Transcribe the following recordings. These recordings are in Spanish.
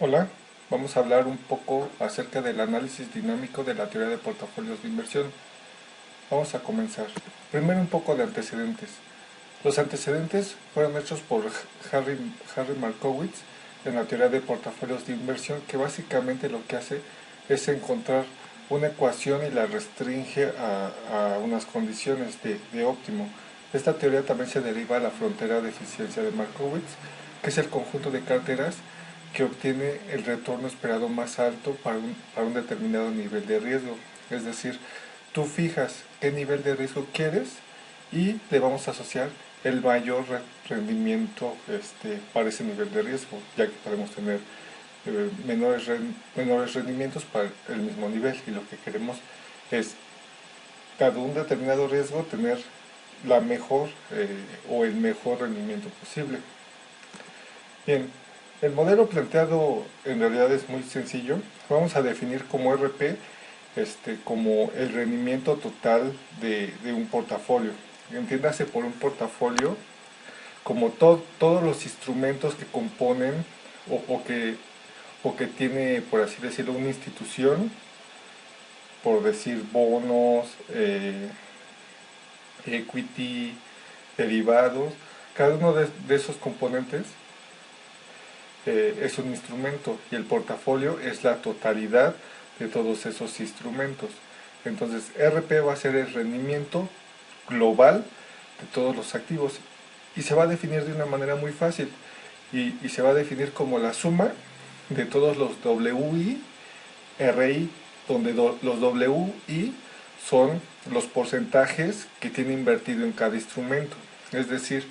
Hola, vamos a hablar un poco acerca del análisis dinámico de la teoría de portafolios de inversión. Vamos a comenzar. Primero un poco de antecedentes. Los antecedentes fueron hechos por Harry Markowitz en la teoría de portafolios de inversión, que básicamente lo que hace es encontrar una ecuación y la restringe a unas condiciones de óptimo. Esta teoría también se deriva de la frontera de eficiencia de Markowitz, que es el conjunto de carteras que obtiene el retorno esperado más alto para un determinado nivel de riesgo. Es decir, tú fijas qué nivel de riesgo quieres y le vamos a asociar el mayor rendimiento para ese nivel de riesgo, ya que podemos tener menores rendimientos para el mismo nivel, y lo que queremos es, cada un determinado riesgo, tener la mejor o el mejor rendimiento posible. Bien, el modelo planteado en realidad es muy sencillo. Vamos a definir como RP como el rendimiento total de un portafolio. Entiéndase por un portafolio como todos los instrumentos que componen o, o que, o que tiene, por así decirlo, una institución, por decir bonos, equity, derivados. Cada uno de esos componentes es un instrumento, y el portafolio es la totalidad de todos esos instrumentos. Entonces, RP va a ser el rendimiento global de todos los activos, y se va a definir de una manera muy fácil, y se va a definir como la suma de todos los WI, RI, donde los WI son los porcentajes que tiene invertido en cada instrumento. Es decir,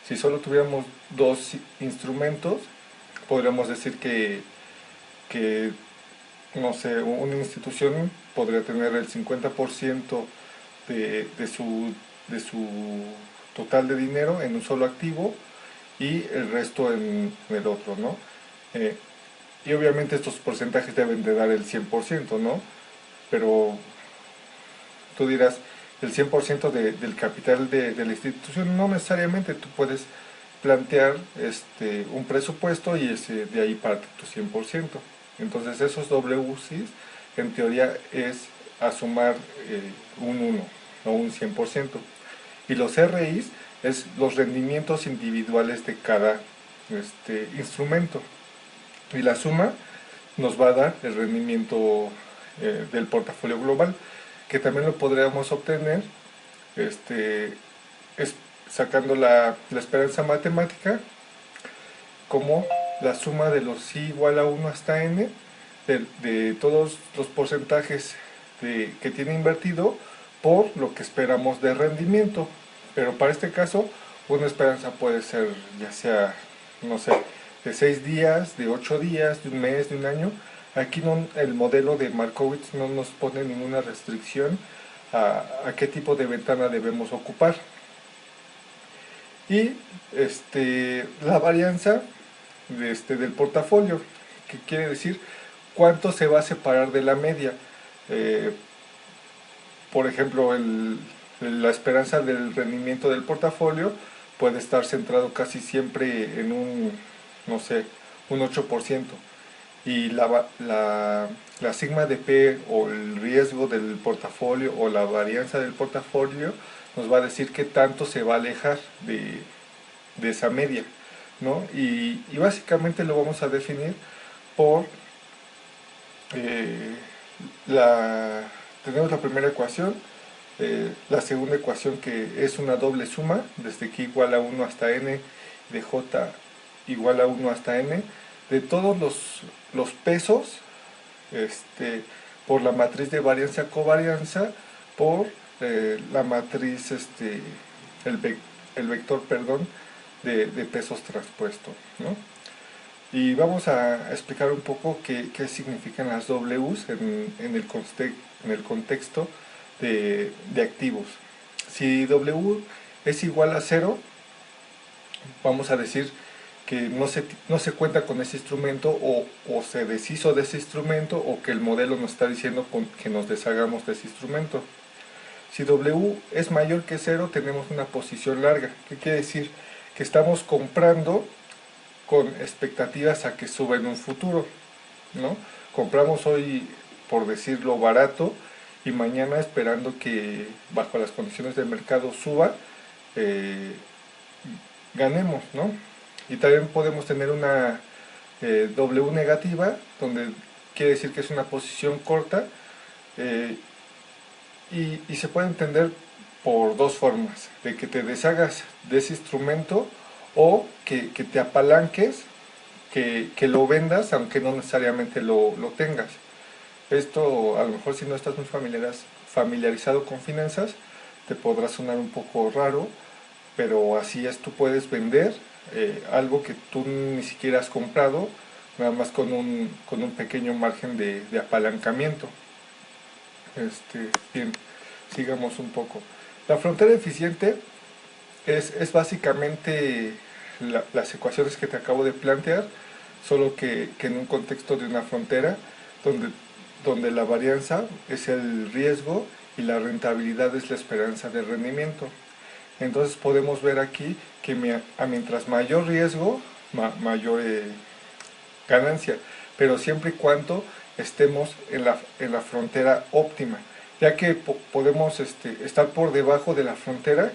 si solo tuviéramos dos instrumentos, podríamos decir que no sé, una institución podría tener el 50% de su total de dinero en un solo activo, y el resto en el otro, ¿no? Eh, y obviamente estos porcentajes deben de dar el 100%, ¿no? Pero tú dirás, el 100% del capital de la institución, no necesariamente. Tú puedes plantear un presupuesto, y de ahí parte tu 100%. Entonces esos WCs en teoría es a sumar un 1 o un 100%. Y los RIs es los rendimientos individuales de cada instrumento. Y la suma nos va a dar el rendimiento del portafolio global, que también lo podríamos obtener este, es sacando la esperanza matemática como la suma de los i igual a 1 hasta n de todos los porcentajes que tiene invertido por lo que esperamos de rendimiento. Pero para este caso, una esperanza puede ser ya sea, no sé, de 6 días, de 8 días, de un mes, de un año. Aquí no, el modelo de Markowitz no nos pone ninguna restricción a qué tipo de ventana debemos ocupar. Y la varianza del portafolio, que quiere decir cuánto se va a separar de la media. Eh, por ejemplo, la esperanza del rendimiento del portafolio puede estar centrado casi siempre en un, no sé, un 8%. Y la sigma de P, o el riesgo del portafolio, o la varianza del portafolio, nos va a decir qué tanto se va a alejar de esa media, ¿no? Y básicamente lo vamos a definir por eh, tenemos la primera ecuación, la segunda ecuación, que es una doble suma desde k igual a 1 hasta n, de j igual a 1 hasta n, de todos los pesos por la matriz de varianza-covarianza, por la matriz, el, el vector, perdón, de pesos transpuesto, ¿no? Y vamos a explicar un poco qué significan las Ws en el contexto de activos. Si W es igual a 0, vamos a decir que no se cuenta con ese instrumento, o se deshizo de ese instrumento, o que el modelo nos está diciendo que nos deshagamos de ese instrumento. Si W es mayor que 0, tenemos una posición larga. ¿Qué quiere decir? Que estamos comprando con expectativas a que suba en un futuro, ¿no? Compramos hoy, por decirlo, barato, y mañana esperando que bajo las condiciones del mercado suba, eh, ganemos, ¿no? Y también podemos tener una W negativa, donde quiere decir que es una posición corta, eh, y se puede entender por dos formas: de que te deshagas de ese instrumento, o que te apalanques, que lo vendas aunque no necesariamente lo tengas. Esto, a lo mejor, si no estás muy familiarizado con finanzas, te podrá sonar un poco raro, pero así es. Tú puedes vender algo que tú ni siquiera has comprado, nada más con un pequeño margen de apalancamiento. Bien, sigamos un poco. La frontera eficiente es básicamente las ecuaciones que te acabo de plantear, solo que en un contexto de una frontera, donde la varianza es el riesgo y la rentabilidad es la esperanza de rendimiento. Entonces podemos ver aquí que mientras mayor riesgo, mayor ganancia, pero siempre y cuando estemos en la frontera óptima, ya que podemos estar por debajo de la frontera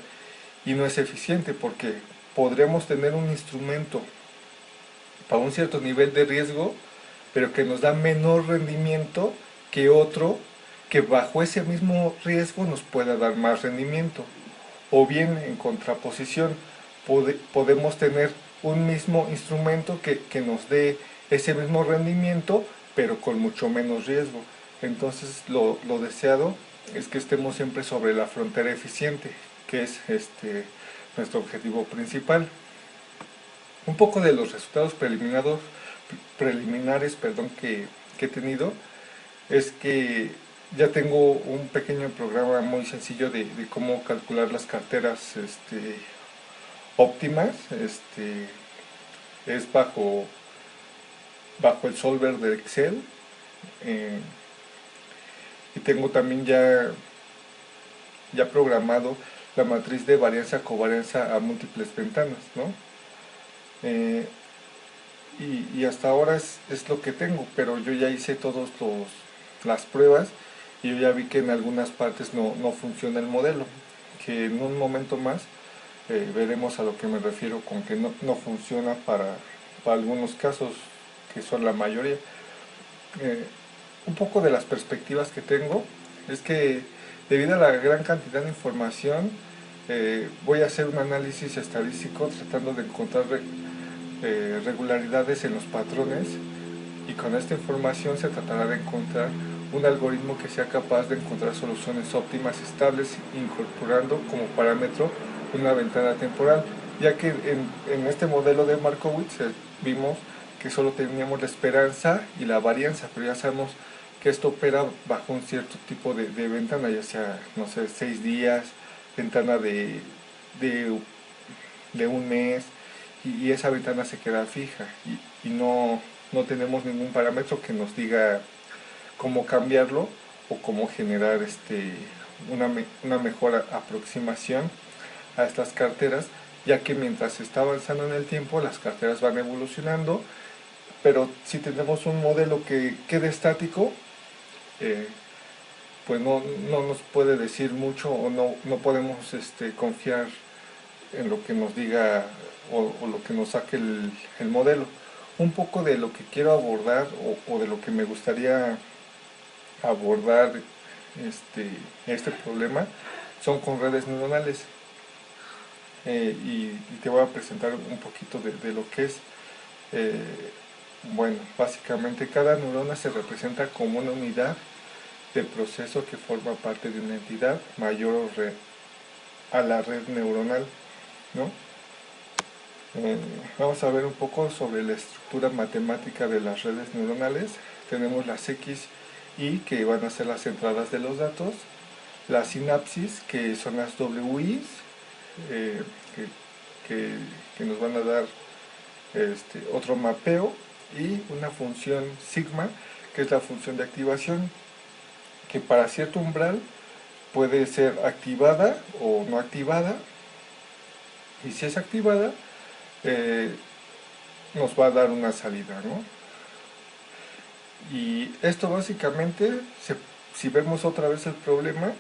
y no es eficiente, porque podremos tener un instrumento para un cierto nivel de riesgo, pero que nos da menor rendimiento que otro que bajo ese mismo riesgo nos pueda dar más rendimiento. O bien, en contraposición, podemos tener un mismo instrumento que nos dé ese mismo rendimiento, pero con mucho menos riesgo. Entonces lo deseado es que estemos siempre sobre la frontera eficiente, que es nuestro objetivo principal. Un poco de los resultados preliminares que he tenido es que ya tengo un pequeño programa muy sencillo de cómo calcular las carteras óptimas. Es bajo el solver de Excel, eh, y tengo también ya programado la matriz de varianza covarianza a múltiples ventanas, ¿no? Y hasta ahora es lo que tengo, pero yo ya hice todas las pruebas, y yo ya vi que en algunas partes no funciona el modelo, que en un momento más veremos a lo que me refiero con que no funciona para algunos casos, que son la mayoría. Un poco de las perspectivas que tengo es que, debido a la gran cantidad de información, voy a hacer un análisis estadístico tratando de encontrar regularidades en los patrones, y con esta información se tratará de encontrar un algoritmo que sea capaz de encontrar soluciones óptimas estables, incorporando como parámetro una ventana temporal, ya que en este modelo de Markowitz vimos que solo teníamos la esperanza y la varianza, pero ya sabemos que esto opera bajo un cierto tipo de ventana, ya sea, no sé, 6 días, ventana de un mes, y esa ventana se queda fija, y no tenemos ningún parámetro que nos diga cómo cambiarlo o cómo generar una mejor aproximación a estas carteras, ya que mientras se está avanzando en el tiempo las carteras van evolucionando. Pero si tenemos un modelo que quede estático, pues no nos puede decir mucho, o no podemos confiar en lo que nos diga, o lo que nos saque el modelo. Un poco de lo que quiero abordar, o de lo que me gustaría abordar este problema, son con redes neuronales. Y te voy a presentar un poquito de lo que es. Bueno, básicamente cada neurona se representa como una unidad de proceso que forma parte de una entidad mayor a la red neuronal, ¿no? Vamos a ver un poco sobre la estructura matemática de las redes neuronales. Tenemos las X, Y, que van a ser las entradas de los datos, las sinapsis, que son las WIs, que nos van a dar otro mapeo, y una función sigma, que es la función de activación, que para cierto umbral puede ser activada o no activada, y si es activada, nos va a dar una salida, ¿no? Y esto básicamente, si vemos otra vez el problema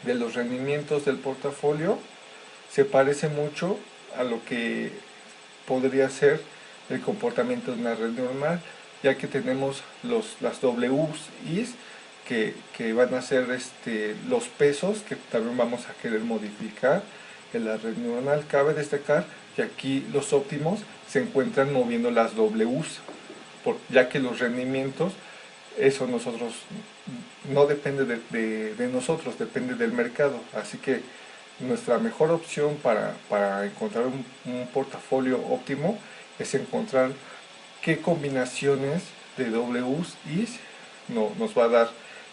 de los rendimientos del portafolio, se parece mucho a lo que podría ser el comportamiento de una red normal, ya que tenemos las WIs que van a ser los pesos que también vamos a querer modificar en la red neuronal. Cabe destacar que aquí los óptimos se encuentran moviendo las Ws, ya que los rendimientos, eso nosotros no depende de nosotros, depende del mercado. Así que nuestra mejor opción para encontrar un portafolio óptimo es encontrar qué combinaciones de Ws y Is nos va a dar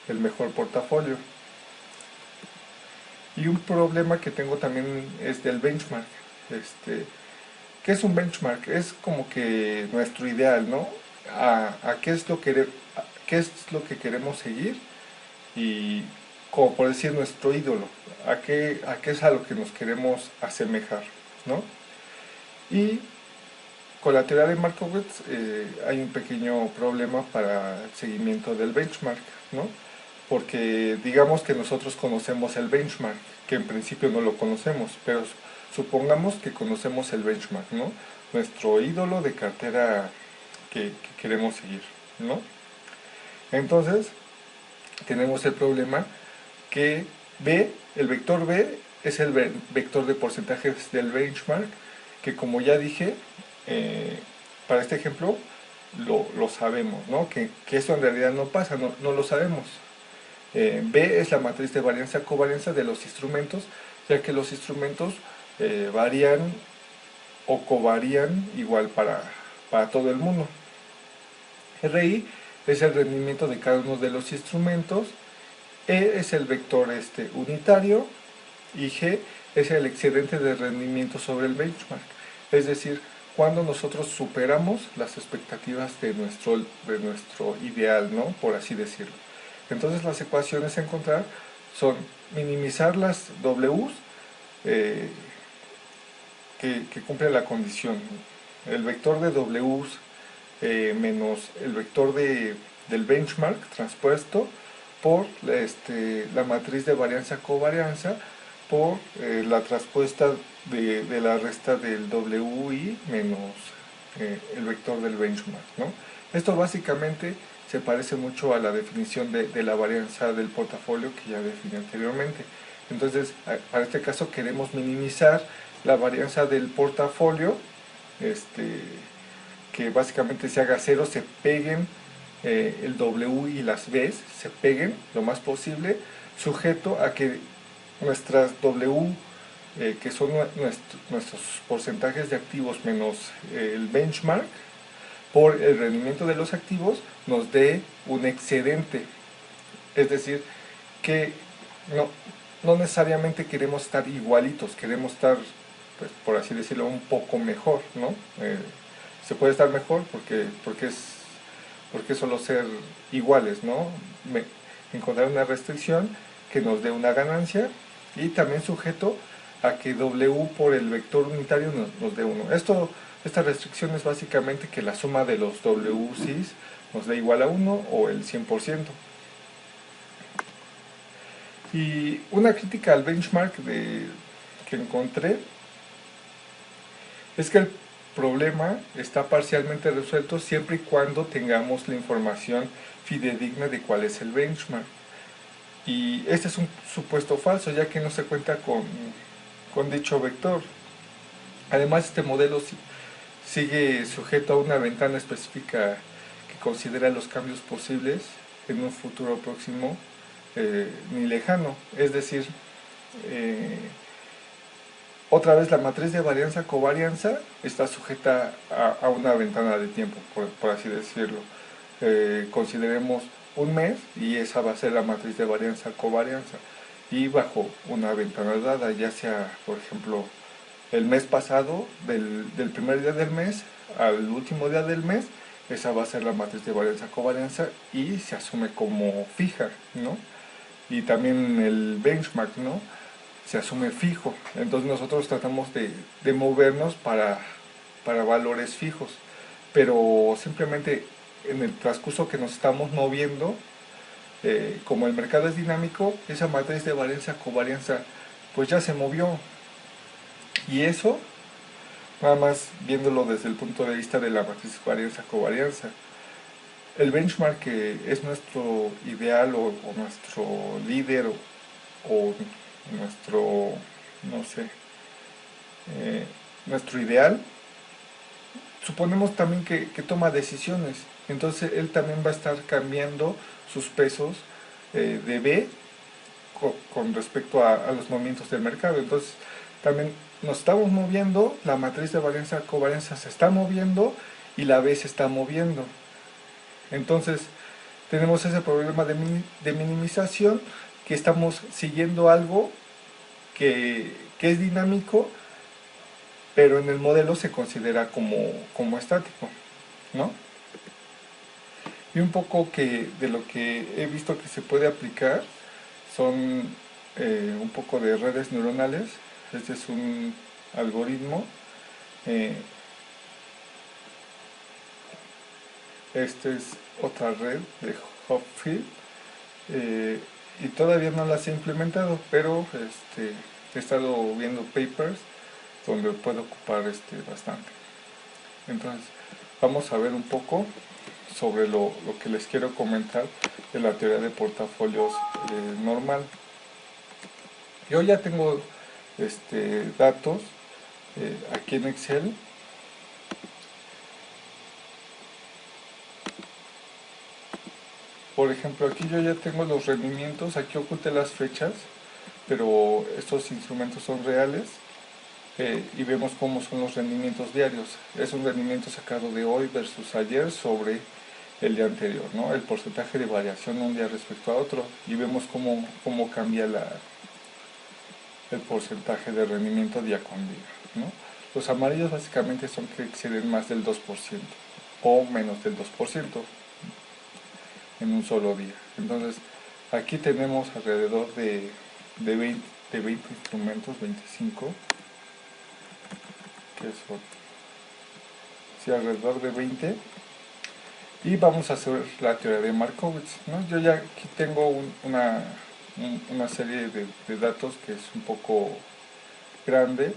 el mejor portafolio. Y un problema que tengo también es del benchmark. ¿Qué es un benchmark? Es como que nuestro ideal, ¿no? A qué es lo que queremos seguir, y como por decir nuestro ídolo, a qué es a lo que nos queremos asemejar, ¿no? Y con la teoría de Markowitz hay un pequeño problema para el seguimiento del benchmark, ¿no? Porque digamos que nosotros conocemos el benchmark, que en principio no lo conocemos, pero supongamos que conocemos el benchmark, ¿no? Nuestro ídolo de cartera que queremos seguir, ¿no? Entonces, tenemos el problema que el vector B es el vector de porcentajes del benchmark, que como ya dije, para este ejemplo lo sabemos, ¿no? Que eso en realidad no pasa, no lo sabemos. B es la matriz de varianza-covarianza de los instrumentos, ya que los instrumentos varían o covarían igual para todo el mundo. RI es el rendimiento de cada uno de los instrumentos, E es el vector unitario y G es el excedente de rendimiento sobre el benchmark, es decir, cuando nosotros superamos las expectativas de nuestro ideal, ¿no? Por así decirlo. Entonces las ecuaciones a encontrar son minimizar las Ws que cumplen la condición. El vector de Ws menos el vector del benchmark transpuesto por la matriz de varianza-covarianza por la transpuesta de la resta del WI menos el vector del benchmark, ¿no? Esto básicamente se parece mucho a la definición de la varianza del portafolio que ya definí anteriormente. Entonces, para este caso queremos minimizar la varianza del portafolio, que básicamente se haga cero, se peguen el W y las Bs, se peguen lo más posible, sujeto a que nuestras W, que son nuestros porcentajes de activos menos el benchmark, por el rendimiento de los activos, nos dé un excedente. Es decir, que no necesariamente queremos estar igualitos, queremos estar, pues, por así decirlo, un poco mejor, ¿no? Se puede estar mejor porque solo ser iguales, ¿no? Encontrar una restricción que nos dé una ganancia, y también sujeto a que W por el vector unitario nos dé 1. Esta restricción es básicamente que la suma de los WCs nos dé igual a 1 o el 100%. Y una crítica al benchmark que encontré es que el problema está parcialmente resuelto siempre y cuando tengamos la información fidedigna de cuál es el benchmark. Y este es un supuesto falso, ya que no se cuenta con dicho vector. Además, este modelo sigue sujeto a una ventana específica que considera los cambios posibles en un futuro próximo ni lejano. Es decir, otra vez la matriz de varianza-covarianza está sujeta a una ventana de tiempo, por así decirlo. Consideremos un mes y esa va a ser la matriz de varianza-covarianza, y bajo una ventana dada, ya sea, por ejemplo, el mes pasado, del primer día del mes al último día del mes, esa va a ser la matriz de varianza-covarianza y se asume como fija, ¿no? Y también el benchmark, ¿no? Se asume fijo. Entonces nosotros tratamos de movernos para para valores fijos, pero simplemente en el transcurso que nos estamos moviendo, como el mercado es dinámico, esa matriz de varianza-covarianza pues ya se movió, y eso nada más viéndolo desde el punto de vista de la matriz varianza-covarianza. El benchmark que es nuestro ideal o nuestro líder o nuestro, no sé, nuestro ideal, suponemos también que toma decisiones, entonces él también va a estar cambiando sus pesos de B con respecto a los movimientos del mercado. Entonces también nos estamos moviendo, la matriz de varianza-covarianza se está moviendo y la B se está moviendo. Entonces tenemos ese problema de minimización, que estamos siguiendo algo que es dinámico, pero en el modelo se considera como estático, ¿no? Y un poco de lo que he visto que se puede aplicar son un poco de redes neuronales. Este es un algoritmo. Esta es otra red de Hopfield. Y todavía no las he implementado, pero he estado viendo papers donde puedo ocupar bastante. Entonces, vamos a ver un poco sobre lo que les quiero comentar de la teoría de portafolios normal. Yo ya tengo datos aquí en Excel. Por ejemplo, aquí yo ya tengo los rendimientos, aquí oculté las fechas, pero estos instrumentos son reales. Y vemos cómo son los rendimientos diarios. Es un rendimiento sacado de hoy versus ayer sobre el día anterior, ¿no? El porcentaje de variación un día respecto a otro, y vemos cómo cambia el porcentaje de rendimiento día con día, ¿no? Los amarillos básicamente son que exceden más del 2% o menos del 2% en un solo día. Entonces aquí tenemos alrededor de 20 instrumentos, 25, que son, sí, alrededor de 20. Y vamos a hacer la teoría de Markowitz, ¿no? Yo ya aquí tengo una serie de datos que es un poco grande,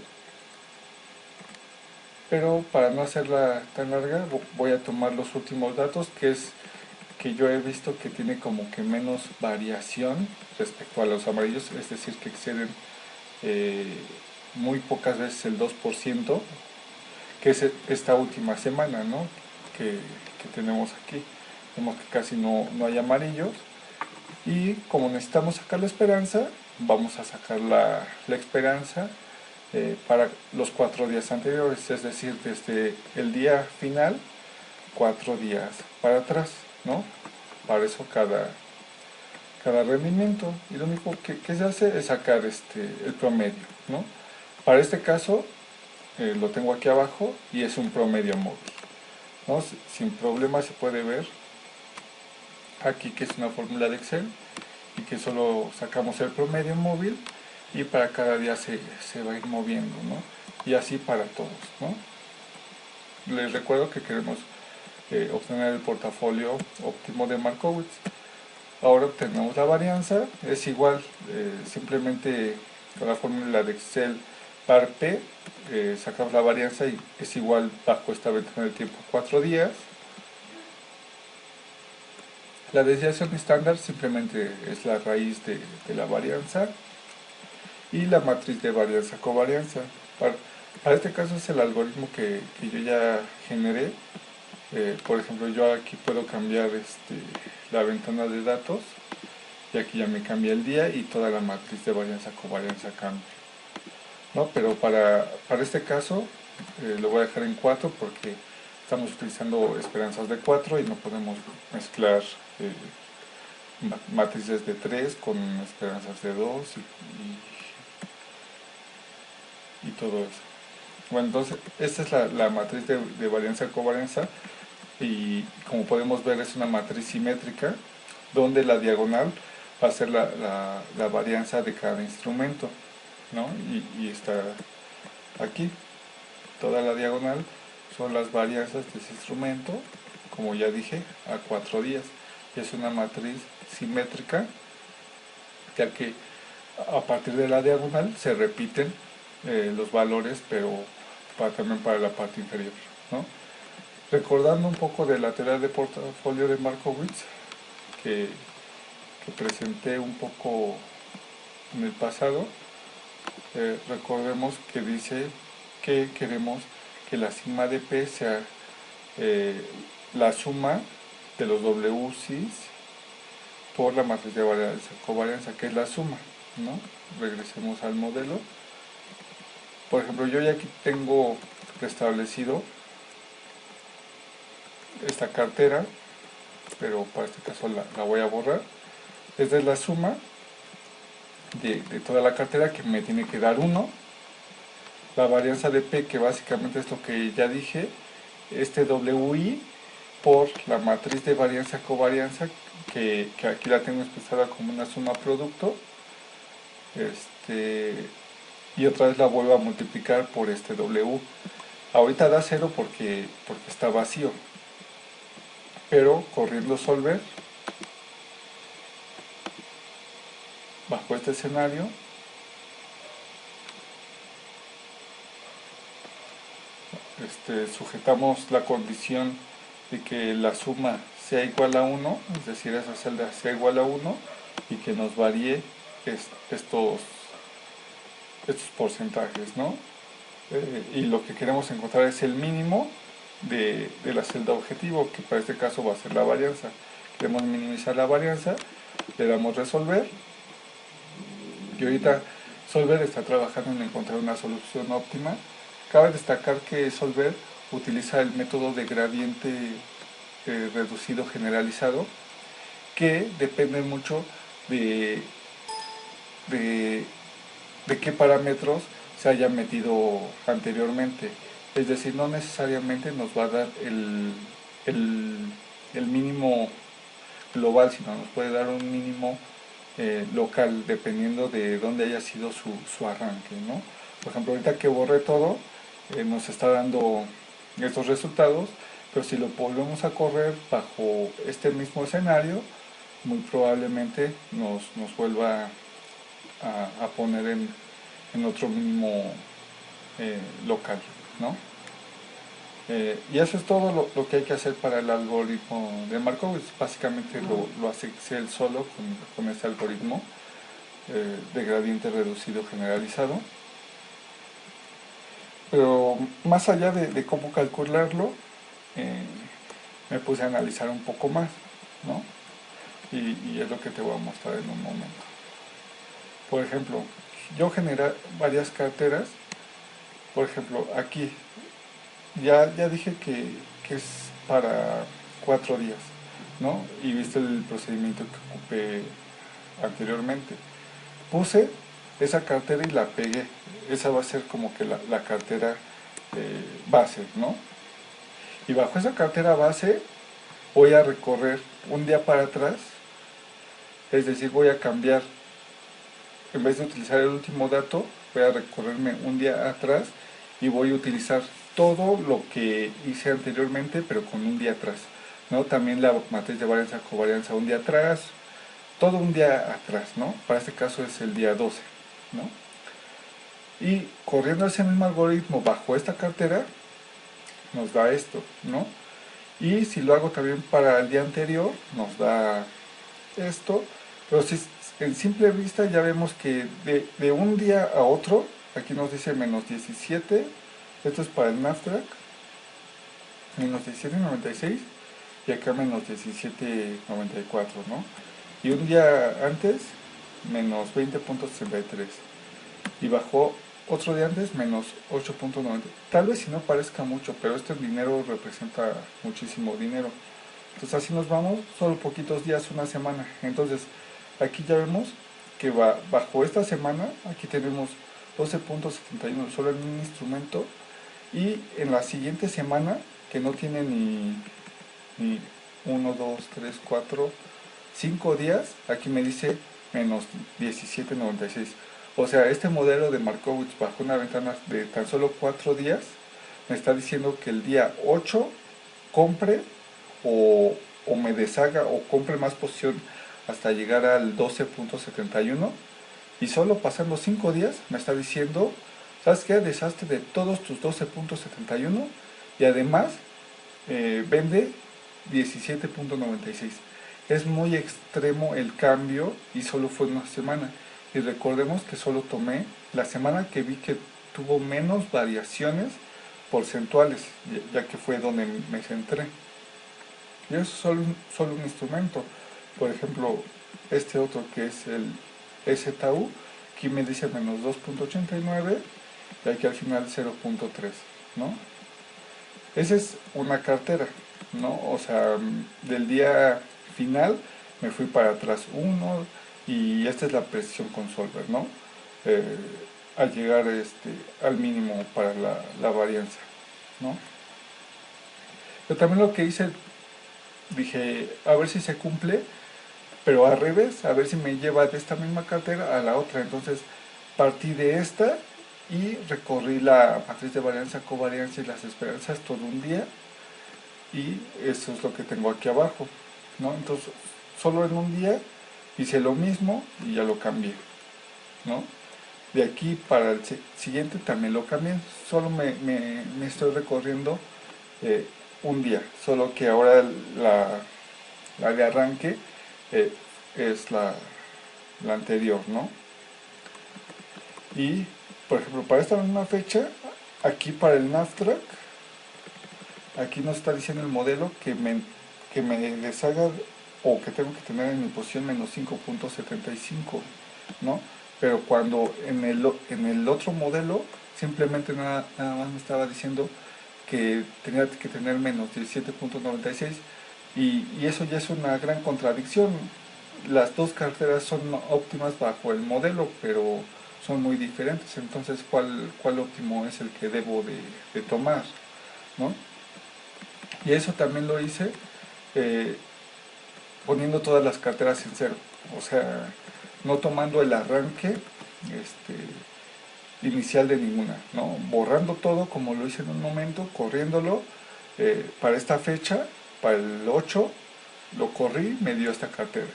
pero para no hacerla tan larga voy a tomar los últimos datos, que yo he visto que tiene como que menos variación respecto a los amarillos, es decir, que exceden muy pocas veces el 2%, que es esta última semana, ¿no? que tenemos aquí. Vemos que casi no hay amarillos, y como necesitamos sacar la esperanza, vamos a sacar la esperanza para los 4 días anteriores, es decir, desde el día final 4 días para atrás, ¿no? Para eso cada rendimiento, y lo único que se hace es sacar el promedio, ¿no? Para este caso lo tengo aquí abajo y es un promedio móvil, ¿no? Sin problema se puede ver aquí que es una fórmula de Excel y que solo sacamos el promedio móvil, y para cada día se va a ir moviendo, ¿no? Y así para todos, ¿no? Les recuerdo que queremos obtener el portafolio óptimo de Markowitz. Ahora obtenemos la varianza, es igual, simplemente con la fórmula de Excel par P, sacamos la varianza y es igual bajo esta ventana de tiempo 4 días. La desviación estándar simplemente es la raíz de la varianza, y la matriz de varianza-covarianza. Para este caso es el algoritmo que yo ya generé. Por ejemplo, yo aquí puedo cambiar la ventana de datos, y aquí ya me cambia el día y toda la matriz de varianza-covarianza cambia, ¿no? Pero para este caso lo voy a dejar en 4 porque estamos utilizando esperanzas de 4 y no podemos mezclar matrices de 3 con esperanzas de 2 y todo eso. Bueno, entonces esta es la matriz de varianza-covarianza, y como podemos ver es una matriz simétrica donde la diagonal va a ser la varianza de cada instrumento, ¿no? Y está aquí toda la diagonal son las varianzas de ese instrumento, como ya dije, a 4 días. Es una matriz simétrica, ya que a partir de la diagonal se repiten los valores, pero también para la parte inferior, ¿no? Recordando un poco de la teoría de portafolio de Markowitz, que presenté un poco en el pasado, recordemos que dice que queremos que la sigma de P sea la suma de los WCs por la matriz de covarianza, que es la suma, ¿no? Regresemos al modelo. Por ejemplo, yo ya aquí tengo establecido esta cartera, pero para este caso la voy a borrar. Esta es la suma de toda la cartera, que me tiene que dar 1. La varianza de P, que básicamente es lo que ya dije, este WI por la matriz de varianza-covarianza, que aquí la tengo expresada como una suma producto, y otra vez la vuelvo a multiplicar por este W. Ahorita da 0 porque está vacío, pero corriendo solver, bajo este escenario, sujetamos la condición de que la suma sea igual a 1, es decir, esa celda sea igual a 1, y que nos varíe estos porcentajes, ¿no? Y lo que queremos encontrar es el mínimo de la celda objetivo, que para este caso va a ser la varianza. Queremos minimizar la varianza, le damos resolver, y ahorita Solver está trabajando en encontrar una solución óptima. Cabe destacar que Solver utiliza el método de gradiente reducido generalizado, que depende mucho de qué parámetros se haya metido anteriormente. Es decir, no necesariamente nos va a dar el mínimo global, sino nos puede dar un mínimo local, dependiendo de dónde haya sido su arranque, ¿no? Por ejemplo, ahorita que borré todo, nos está dando estos resultados, pero si lo volvemos a correr bajo este mismo escenario, muy probablemente nos vuelva a poner en otro mínimo local, ¿no? Y eso es todo lo que hay que hacer para el algoritmo de Markowitz. Básicamente lo hace Excel solo con este algoritmo de gradiente reducido generalizado. Pero más allá de cómo calcularlo, me puse a analizar un poco más, ¿no? Y es lo que te voy a mostrar en un momento. Por ejemplo, yo generé varias carteras. Por ejemplo, aquí ya dije que es para 4 días, ¿no? Y viste el procedimiento que ocupé anteriormente. Puse esa cartera y la pegué. Esa va a ser como que la cartera base, ¿no? Y bajo esa cartera base voy a recorrer un día para atrás, es decir, voy a cambiar, en vez de utilizar el último dato, voy a recorrerme un día atrás y voy a utilizar todo lo que hice anteriormente, pero con un día atrás, ¿no? También la matriz de varianza covarianza un día atrás, todo un día atrás, ¿no? Para este caso es el día 12, ¿no? Y corriendo ese mismo algoritmo bajo esta cartera, nos da esto, ¿no? Y si lo hago también para el día anterior, nos da esto. Pero si en simple vista ya vemos que de un día a otro, aquí nos dice menos 17, esto es para el NASDAQ, menos 17.96, y acá menos 17.94, ¿no? Y un día antes, menos 20.63, y bajó otro día antes, menos 8.90. Tal vez si no parezca mucho, pero este dinero representa muchísimo dinero. Entonces así nos vamos, solo poquitos días, una semana. Entonces aquí ya vemos que bajo esta semana, aquí tenemos 12.71 solo en un instrumento, y en la siguiente semana, que no tiene ni 1, 2, 3, 4, 5 días, aquí me dice menos 17.96. O sea, este modelo de Markowitz bajo una ventana de tan solo 4 días me está diciendo que el día 8 compre o me deshaga o compre más posición hasta llegar al 12.71, y solo pasando 5 días me está diciendo, ¿sabes qué? Deshazte de todos tus 12.71 y además vende 17.96. Es muy extremo el cambio y solo fue una semana. Y recordemos que solo tomé la semana que vi que tuvo menos variaciones porcentuales, ya que fue donde me centré. Y eso es solo un instrumento. Por ejemplo, este otro que es el STU, aquí me dice menos 2.89 y aquí al final 0.3, ¿no? Esa es una cartera, ¿no? O sea, del día final me fui para atrás uno y esta es la precisión con Solver, ¿no? Eh, al llegar al mínimo para la varianza, ¿no? Yo también lo que hice, dije, a ver si se cumple, pero al revés, a ver si me lleva de esta misma cartera a la otra. Entonces partí de esta y recorrí la matriz de varianza, covarianza y las esperanzas todo un día, y eso es lo que tengo aquí abajo, ¿no? Entonces solo en un día hice lo mismo y ya lo cambié, ¿no? De aquí para el siguiente también lo cambié, solo me estoy recorriendo un día, solo que ahora la de arranque eh, es la anterior, ¿no? Y, por ejemplo, para esta misma fecha, aquí para el NASDAQ, aquí nos está diciendo el modelo que me deshaga o que tengo que tener en mi posición menos 5.75, ¿no? Pero cuando en el otro modelo simplemente nada más me estaba diciendo que tenía que tener menos 17.96, y eso ya es una gran contradicción. Las dos carteras son óptimas bajo el modelo, pero son muy diferentes. Entonces, ¿cuál óptimo es el que debo de tomar, ¿no? Y eso también lo hice eh, poniendo todas las carteras en cero, o sea, no tomando el arranque inicial de ninguna, ¿no? Borrando todo como lo hice en un momento, corriéndolo para esta fecha, para el 8, lo corrí, me dio esta cartera.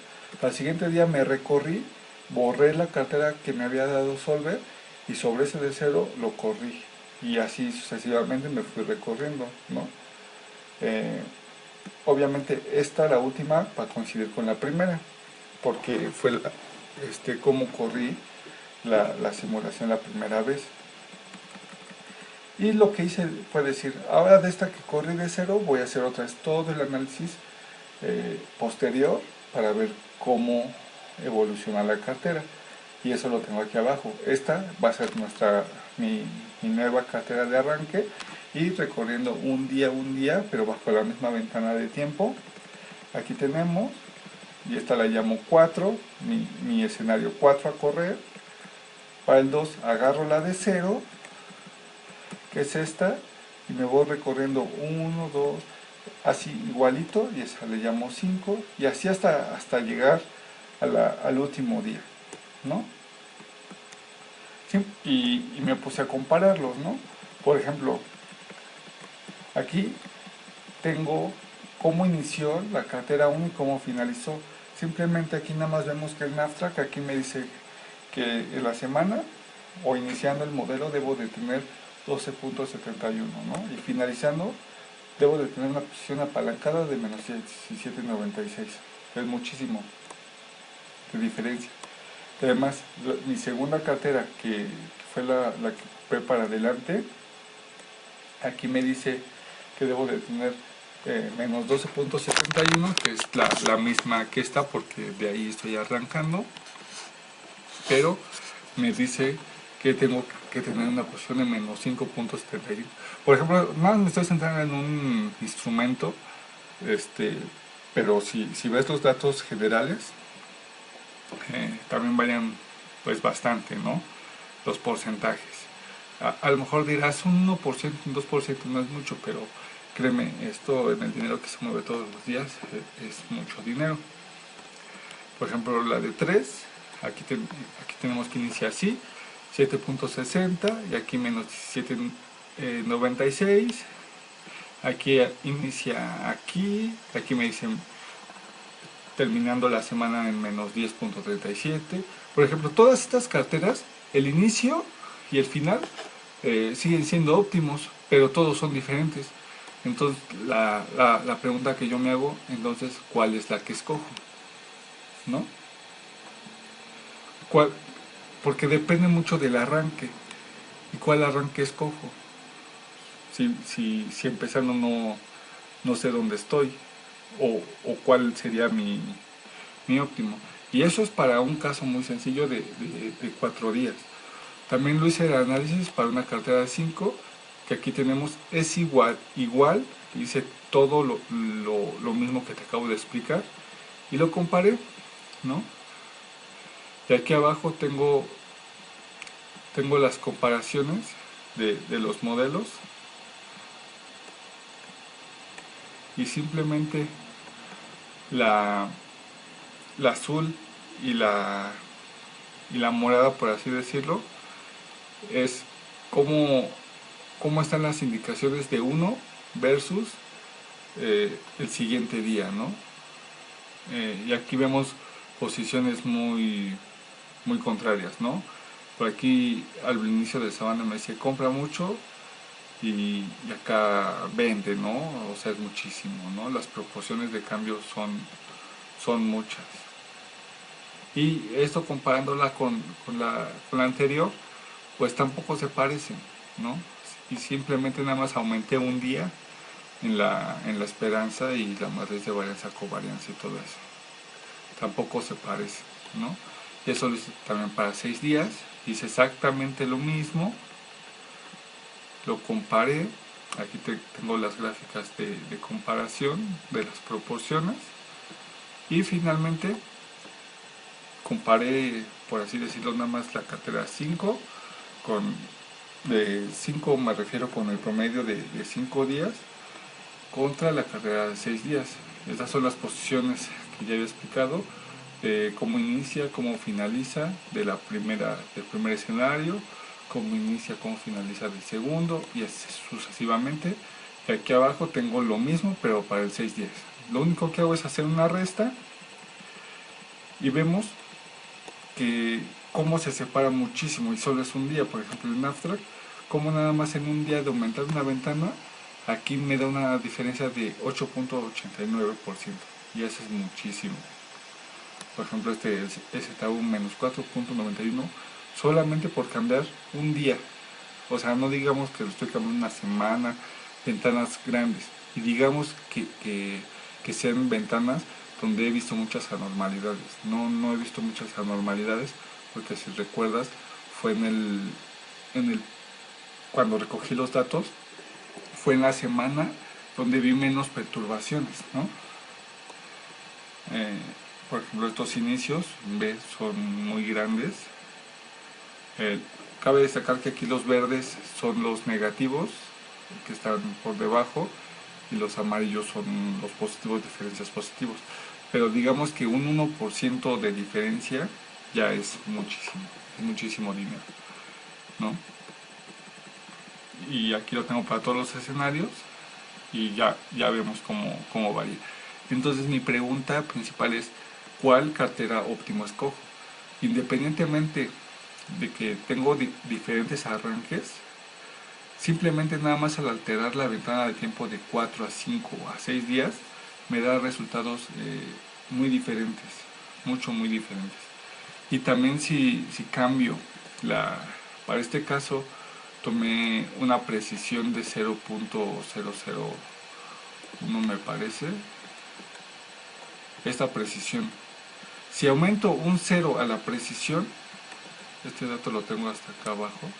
Al siguiente día me recorrí, borré la cartera que me había dado Solver y sobre ese de cero lo corrí. Y así sucesivamente me fui recorriendo, ¿no? Obviamente esta, la última, va a coincidir con la primera, porque fue como corrí la simulación la primera vez. Y lo que hice fue decir, ahora de esta que corrí de cero, voy a hacer otra vez todo el análisis posterior para ver cómo evoluciona la cartera. Y eso lo tengo aquí abajo. Esta va a ser mi nueva cartera de arranque, y recorriendo un día, pero bajo la misma ventana de tiempo. Aquí tenemos, y esta la llamo 4, mi escenario 4 a correr. Para el 2 agarro la de 0, que es esta, y me voy recorriendo 1, 2, así igualito, y esa le llamo 5, y así hasta llegar al último día, ¿no? Sí, y me puse a compararlos, ¿no? Por ejemplo, aquí tengo cómo inició la cartera 1 y cómo finalizó. Simplemente aquí nada más vemos que el NASDAQ aquí me dice que en la semana o iniciando el modelo debo de tener 12.71, ¿no? Y finalizando debo de tener una posición apalancada de menos 17.96. Es muchísimo de diferencia. Además, mi segunda cartera, que fue la que fue para adelante, aquí me dice que debo de tener menos 12.71, que es la misma que esta, porque de ahí estoy arrancando, pero me dice que tengo que tener una posición de menos 5.71. Por ejemplo, más me estoy centrando en un instrumento, pero si ves los datos generales, también varían pues bastante, ¿no? Los porcentajes. A lo mejor dirás un 1%, un 2% no es mucho, pero créeme, esto en el dinero que se mueve todos los días es mucho dinero. Por ejemplo, la de 3, aquí tenemos que iniciar así, 7.60, y aquí menos 17 96, aquí inicia aquí me dicen terminando la semana en menos 10.37. Por ejemplo, todas estas carteras, el inicio y el final siguen siendo óptimos, pero todos son diferentes. Entonces, la pregunta que yo me hago, entonces, ¿cuál es la que escojo? ¿No? ¿Cuál? Porque depende mucho del arranque. ¿Y cuál arranque escojo? Si empezando no sé dónde estoy, o cuál sería mi óptimo. Y eso es para un caso muy sencillo de 4 días. También lo hice el análisis para una cartera de 5, que aquí tenemos, es igual, hice todo lo mismo que te acabo de explicar, y lo comparé, ¿no? Y aquí abajo tengo las comparaciones de los modelos, y simplemente la azul y la morada, por así decirlo, es cómo están las indicaciones de uno versus el siguiente día, ¿no? Y aquí vemos posiciones muy contrarias, ¿no? Por aquí al inicio de Sabana me decía compra mucho, y acá vende, ¿no? O sea, es muchísimo, ¿no? Las proporciones de cambio son muchas. Y esto comparándola con la anterior, pues tampoco se parecen, ¿no? Y simplemente nada más aumenté un día en la esperanza y la matriz de varianza, covarianza y todo eso. Tampoco se parece, ¿no? Y eso lo hice también para 6 días, hice exactamente lo mismo, lo comparé, aquí tengo las gráficas de comparación de las proporciones, y finalmente comparé, por así decirlo, nada más la cartera 5 de 5 me refiero con el promedio de 5 días contra la carrera de 6 días. Estas son las posiciones que ya había explicado, cómo inicia, cómo finaliza del primer escenario, cómo inicia, cómo finaliza del segundo, y así sucesivamente. Y aquí abajo tengo lo mismo, pero para el 6 días. Lo único que hago es hacer una resta, y vemos que cómo se separa muchísimo, y solo es un día. Por ejemplo, en Abstract, como nada más en un día de aumentar una ventana, aquí me da una diferencia de 8.89%, y eso es muchísimo. Por ejemplo, este está un menos 4.91, solamente por cambiar un día. O sea, no digamos que lo estoy cambiando una semana, ventanas grandes, y digamos que sean ventanas donde he visto muchas anormalidades. No he visto muchas anormalidades, porque si recuerdas, fue cuando recogí los datos, fue en la semana donde vi menos perturbaciones, ¿no? Por ejemplo, estos inicios, ¿ves? Son muy grandes. Cabe destacar que aquí los verdes son los negativos, que están por debajo, y los amarillos son los positivos, diferencias positivos. Pero digamos que un 1% de diferencia ya es muchísimo dinero, ¿no? Y aquí lo tengo para todos los escenarios, y ya vemos cómo varía. Entonces mi pregunta principal es, ¿cuál cartera óptima escojo? Independientemente de que tengo diferentes arranques, simplemente nada más al alterar la ventana de tiempo de 4 a 5 a 6 días, me da resultados muy diferentes, muy diferentes. Y también si cambio, para este caso tomé una precisión de 0.001, me parece, esta precisión. Si aumento un 0 a la precisión, este dato lo tengo hasta acá abajo,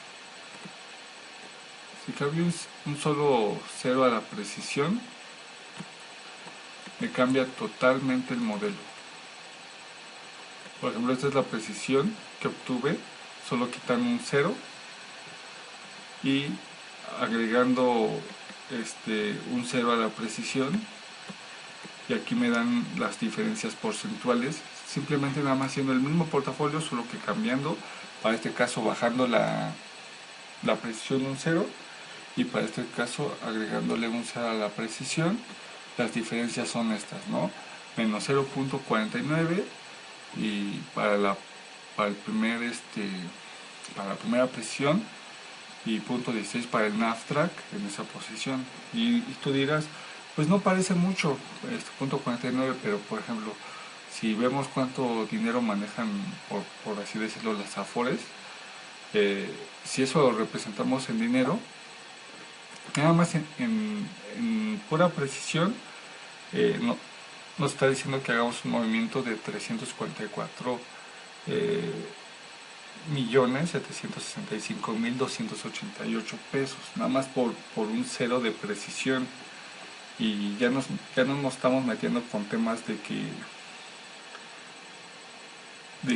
si cambio un solo 0 a la precisión, me cambia totalmente el modelo. Por ejemplo, esta es la precisión que obtuve, solo quitando un 0 y agregando un 0 a la precisión, y aquí me dan las diferencias porcentuales, simplemente nada más haciendo el mismo portafolio, solo que cambiando, para este caso bajando la precisión un 0, y para este caso agregándole un 0 a la precisión, las diferencias son estas, ¿no? Menos 0.49 y para el primer para la primera precisión y .16 para el NAVTRAC en esa posición. Y tú dirás, pues no parece mucho .49, pero por ejemplo, si vemos cuánto dinero manejan, por así decirlo, las Afores, si eso lo representamos en dinero, nada más en pura precisión, no, nos está diciendo que hagamos un movimiento de 344 millones 765.288 pesos, nada más por un 0 de precisión. Y ya no nos estamos metiendo con temas de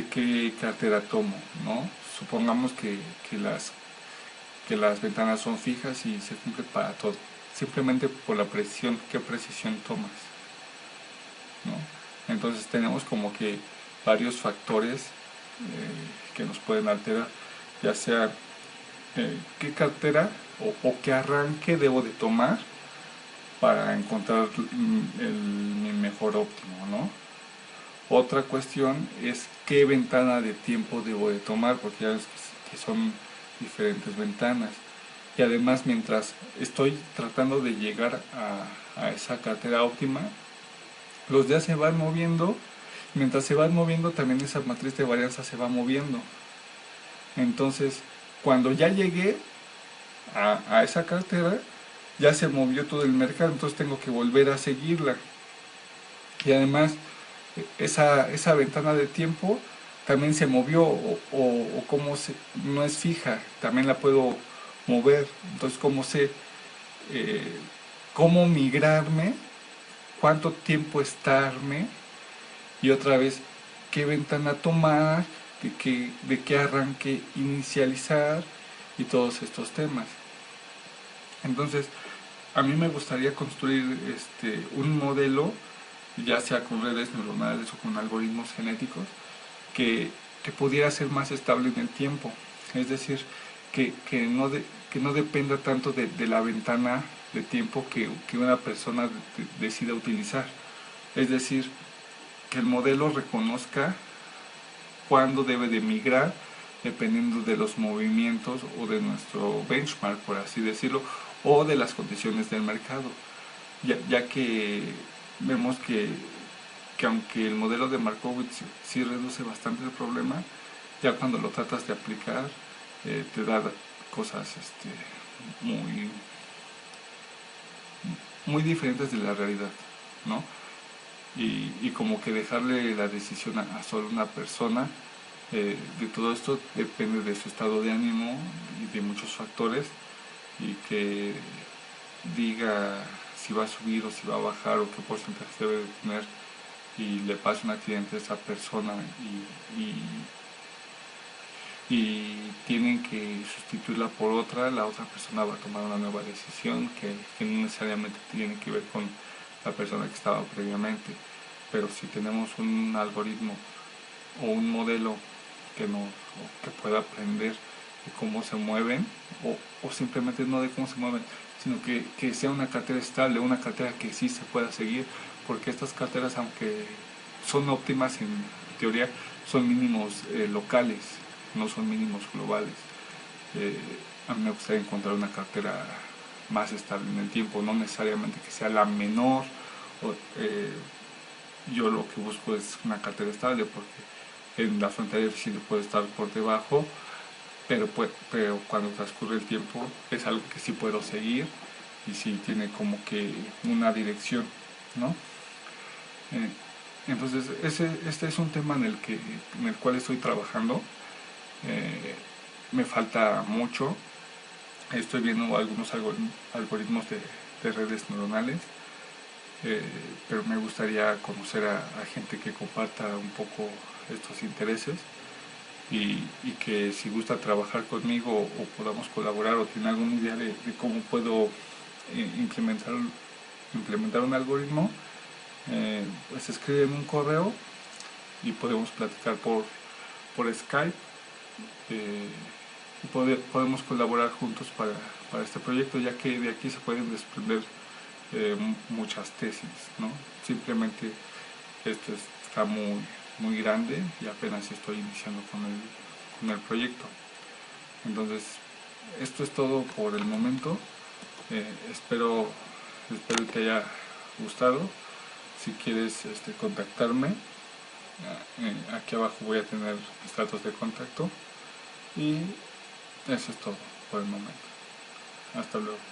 qué cartera tomo, ¿no? Supongamos que las ventanas son fijas y se cumple para todo, simplemente por la precisión, qué precisión tomas, ¿no? Entonces tenemos como que varios factores que nos pueden alterar, ya sea qué cartera o qué arranque debo de tomar para encontrar mi mejor óptimo, ¿no? Otra cuestión es qué ventana de tiempo debo de tomar, porque ya ves que son diferentes ventanas. Y además, mientras estoy tratando de llegar a esa cartera óptima, los días se van moviendo. Mientras se van moviendo, también esa matriz de varianza se va moviendo. Entonces, cuando ya llegué a esa cartera, ya se movió todo el mercado, entonces tengo que volver a seguirla. Y además, esa ventana de tiempo también se movió, o como no es fija, también la puedo mover. Entonces, cómo sé cómo migrarme, cuánto tiempo estarme, y otra vez qué ventana tomar, de qué arranque inicializar, y todos estos temas. Entonces, a mí me gustaría construir un modelo, ya sea con redes neuronales o con algoritmos genéticos, que pudiera ser más estable en el tiempo. Es decir, que no dependa tanto de la ventana de tiempo que una persona decida utilizar. Es decir, que el modelo reconozca cuándo debe de migrar dependiendo de los movimientos o de nuestro benchmark, por así decirlo, o de las condiciones del mercado, ya que vemos que aunque el modelo de Markowitz sí reduce bastante el problema, ya cuando lo tratas de aplicar te da cosas muy, muy diferentes de la realidad, ¿no? Y como que dejarle la decisión a solo una persona de todo esto depende de su estado de ánimo y de muchos factores, y que diga si va a subir o si va a bajar o qué porcentaje debe de tener, y le pasa un accidente a esa persona y tienen que sustituirla por otra, la otra persona va a tomar una nueva decisión que no necesariamente tiene que ver con la persona que estaba previamente. Pero si tenemos un algoritmo o un modelo que pueda aprender de cómo se mueven, o simplemente no de cómo se mueven, sino que sea una cartera estable, una cartera que sí se pueda seguir, porque estas carteras, aunque son óptimas en teoría, son mínimos locales, no son mínimos globales. A mí me gustaría encontrar una cartera más estable en el tiempo, no necesariamente que sea la menor. Yo lo que busco es una cartera estable, porque en la frontera eficiente puede estar por debajo, pero cuando transcurre el tiempo es algo que sí puedo seguir y sí tiene como que una dirección, ¿no? Entonces este es un tema en el cual estoy trabajando. Me falta mucho. Estoy viendo algunos algoritmos de redes neuronales, pero me gustaría conocer a gente que comparta un poco estos intereses, y que si gusta trabajar conmigo o podamos colaborar, o tiene alguna idea de cómo puedo implementar un algoritmo, pues escríbeme un correo y podemos platicar por Skype, y podemos colaborar juntos para este proyecto, ya que de aquí se pueden desprender muchas tesis, ¿no? Simplemente este está muy grande y apenas estoy iniciando con el proyecto. Entonces, esto es todo por el momento. Espero te haya gustado. Si quieres contactarme, aquí abajo voy a tener mis datos de contacto. Y eso es todo por el momento. Hasta luego.